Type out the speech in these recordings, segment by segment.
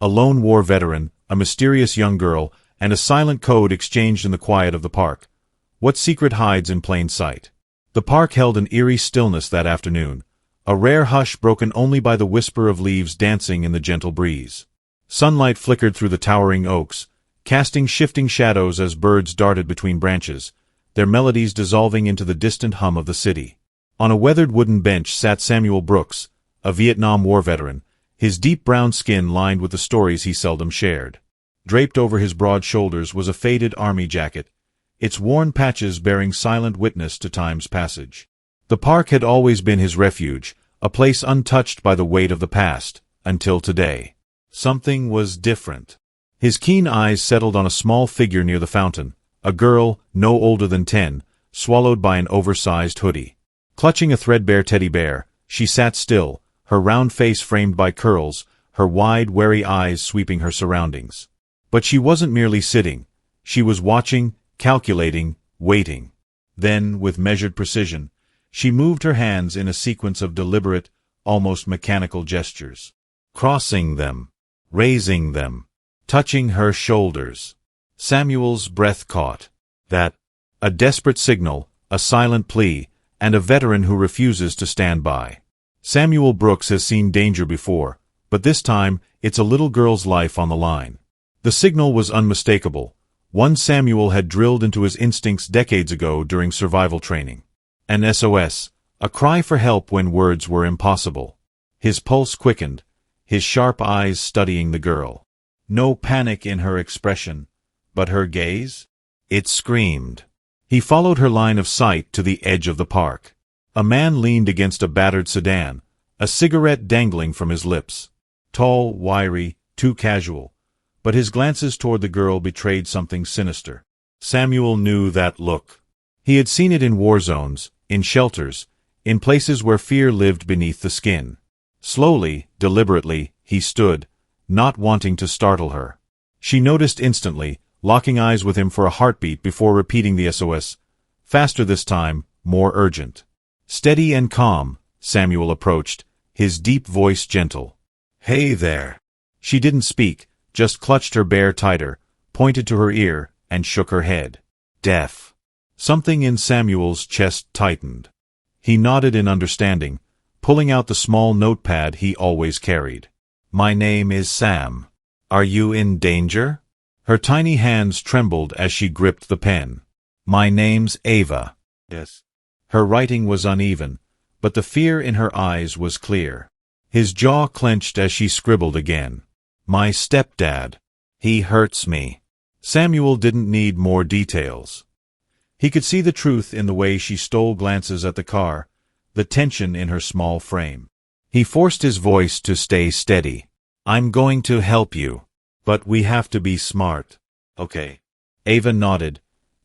a lone war veteran, a mysterious young girl, and a silent code exchanged in the quiet of the park. What secret hides in plain sight? The park held an eerie stillness that afternoon, a rare hush broken only by the whisper of leaves dancing in the gentle breeze. Sunlight flickered through the towering oaks, casting shifting shadows as birds darted between branches, their melodies dissolving into the distant hum of the city. On a weathered wooden bench sat Samuel Brooks, a Vietnam War veteran, his deep brown skin lined with the stories he seldom shared. Draped over his broad shoulders was a faded army jacket, its worn patches bearing silent witness to time's passage. The park had always been his refuge, a place untouched by the weight of the past, until today. Something was different. His keen eyes settled on a small figure near the fountain, a girl, no older than 10, swallowed by an oversized hoodie. Clutching a threadbare teddy bear, she sat still, her round face framed by curls, her wide, wary eyes sweeping her surroundings. But she wasn't merely sitting. She was watching, calculating, waiting. Then, with measured precision, she moved her hands in a sequence of deliberate, almost mechanical gestures. Crossing them, raising them, touching her shoulders. Samuel's breath caught. That, a desperate signal, a silent plea, and a veteran who refuses to stand by. Samuel Brooks has seen danger before, but this time, it's a little girl's life on the line. The signal was unmistakable, one Samuel had drilled into his instincts decades ago during survival training. An SOS, a cry for help when words were impossible. His pulse quickened, his sharp eyes studying the girl. No panic in her expression, but her gaze? It screamed. He followed her line of sight to the edge of the park. A man leaned against a battered sedan, a cigarette dangling from his lips. Tall, wiry, too casual, but his glances toward the girl betrayed something sinister. Samuel knew that look. He had seen it in war zones, in shelters, in places where fear lived beneath the skin. Slowly, deliberately, he stood, not wanting to startle her. She noticed instantly, locking eyes with him for a heartbeat before repeating the SOS. Faster this time, more urgent. Steady and calm, Samuel approached, his deep voice gentle. "Hey there." She didn't speak, just clutched her bear tighter, pointed to her ear, and shook her head. Deaf. Something in Samuel's chest tightened. He nodded in understanding, pulling out the small notepad he always carried. "My name is Sam. Are you in danger?" Her tiny hands trembled as she gripped the pen. "My name's Ava." Yes. Her writing was uneven, but the fear in her eyes was clear. His jaw clenched as she scribbled again. "My stepdad. He hurts me." Samuel didn't need more details. He could see the truth in the way she stole glances at the car, the tension in her small frame. He forced his voice to stay steady. "I'm going to help you. But we have to be smart." "Okay." Ava nodded,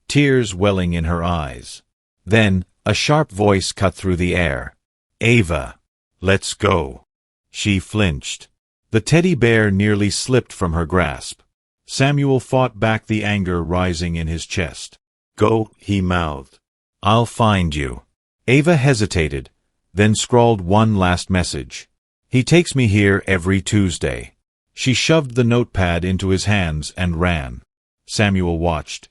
tears welling in her eyes. Then, a sharp voice cut through the air. "Ava, let's go." She flinched. The teddy bear nearly slipped from her grasp. Samuel fought back the anger rising in his chest. "Go," he mouthed. "I'll find you." Ava hesitated, then scrawled one last message. "He takes me here every Tuesday." She shoved the notepad into his hands and ran. Samuel watched,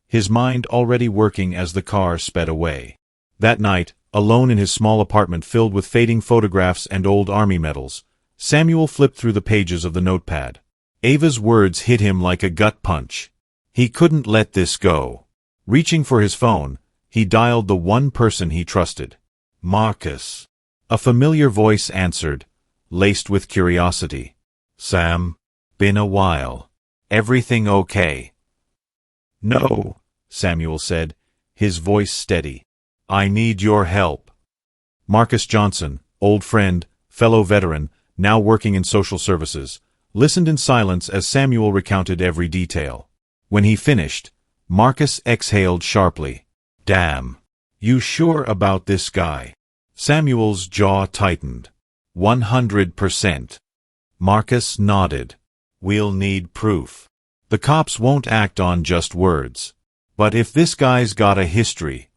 his mind already working as the car sped away. That night, alone in his small apartment filled with fading photographs and old army medals, Samuel flipped through the pages of the notepad. Ava's words hit him like a gut punch. He couldn't let this go. Reaching for his phone, he dialed the one person he trusted. "Marcus." A familiar voice answered, laced with curiosity. "Sam, been a while. Everything okay?" "No," Samuel said, his voice steady. "I need your help." Marcus Johnson, old friend, fellow veteran, now working in social services, listened in silence as Samuel recounted every detail. When he finished, Marcus exhaled sharply. "Damn. You sure about this guy?" Samuel's jaw tightened. 100%. Marcus nodded. "We'll need proof. The cops won't act on just words. But if this guy's got a history..."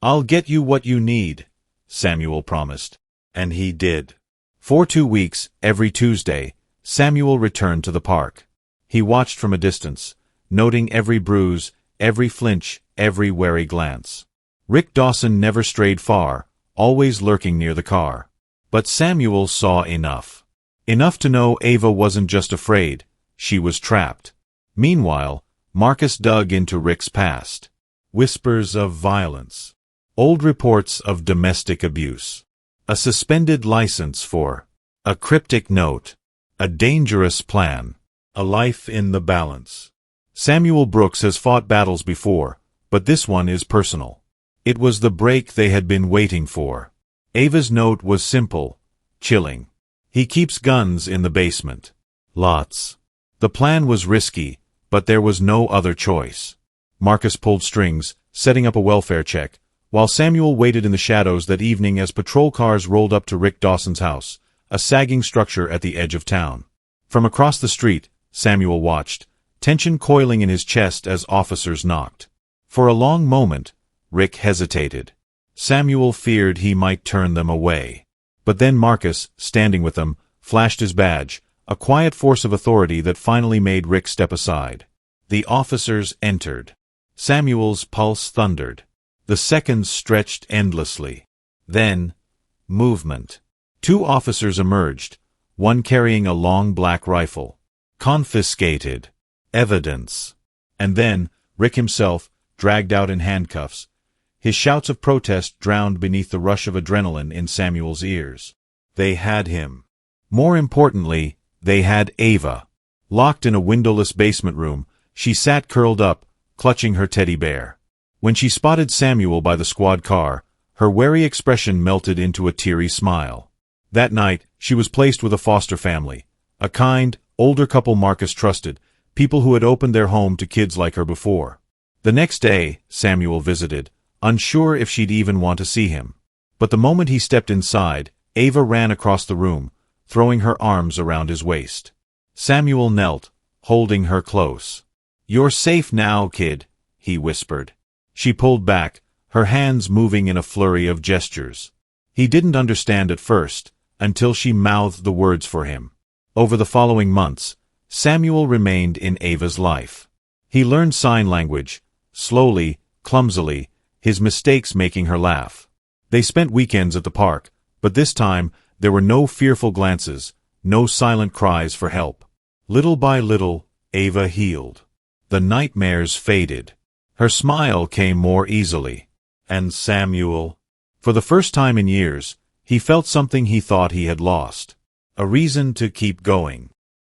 "I'll get you what you need," Samuel promised. And he did. For 2 weeks, every Tuesday, Samuel returned to the park. He watched from a distance, noting every bruise, every flinch, every wary glance. Rick Dawson never strayed far, always lurking near the car. But Samuel saw enough. Enough to know Ava wasn't just afraid, she was trapped. Meanwhile, Marcus dug into Rick's past. Whispers of violence. Old reports of domestic abuse. A suspended license for. A cryptic note. A dangerous plan. A life in the balance. Samuel Brooks has fought battles before, but this one is personal. It was the break they had been waiting for. Ava's note was simple, chilling. He keeps guns in the basement. Lots. The plan was risky, but there was no other choice. Marcus pulled strings, setting up a welfare check, while Samuel waited in the shadows that evening as patrol cars rolled up to Rick Dawson's house, a sagging structure at the edge of town. From across the street, Samuel watched, tension coiling in his chest as officers knocked. For a long moment, Rick hesitated. Samuel feared he might turn them away. But then Marcus, standing with them, flashed his badge, a quiet force of authority that finally made Rick step aside. The officers entered. Samuel's pulse thundered. The seconds stretched endlessly. Then, movement. 2 officers emerged, one carrying a long black rifle. Confiscated. Evidence. And then, Rick himself, dragged out in handcuffs, his shouts of protest drowned beneath the rush of adrenaline in Samuel's ears. They had him. More importantly, they had Ava. Locked in a windowless basement room, she sat curled up, clutching her teddy bear. When she spotted Samuel by the squad car, her wary expression melted into a teary smile. That night, she was placed with a foster family, a kind, older couple Marcus trusted, people who had opened their home to kids like her before. The next day, Samuel visited, unsure if she'd even want to see him. But the moment he stepped inside, Ava ran across the room, throwing her arms around his waist. Samuel knelt, holding her close. "You're safe now, kid," he whispered. She pulled back, her hands moving in a flurry of gestures. He didn't understand at first, until she mouthed the words for him. Over the following months, Samuel remained in Ava's life. He learned sign language, slowly, clumsily, his mistakes making her laugh. They spent weekends at the park, but this time there were no fearful glances, no silent cries for help. Little by little, Ava healed. The nightmares faded. Her smile came more easily. And Samuel, for the first time in years, he felt something he thought he had lost. A reason to keep going.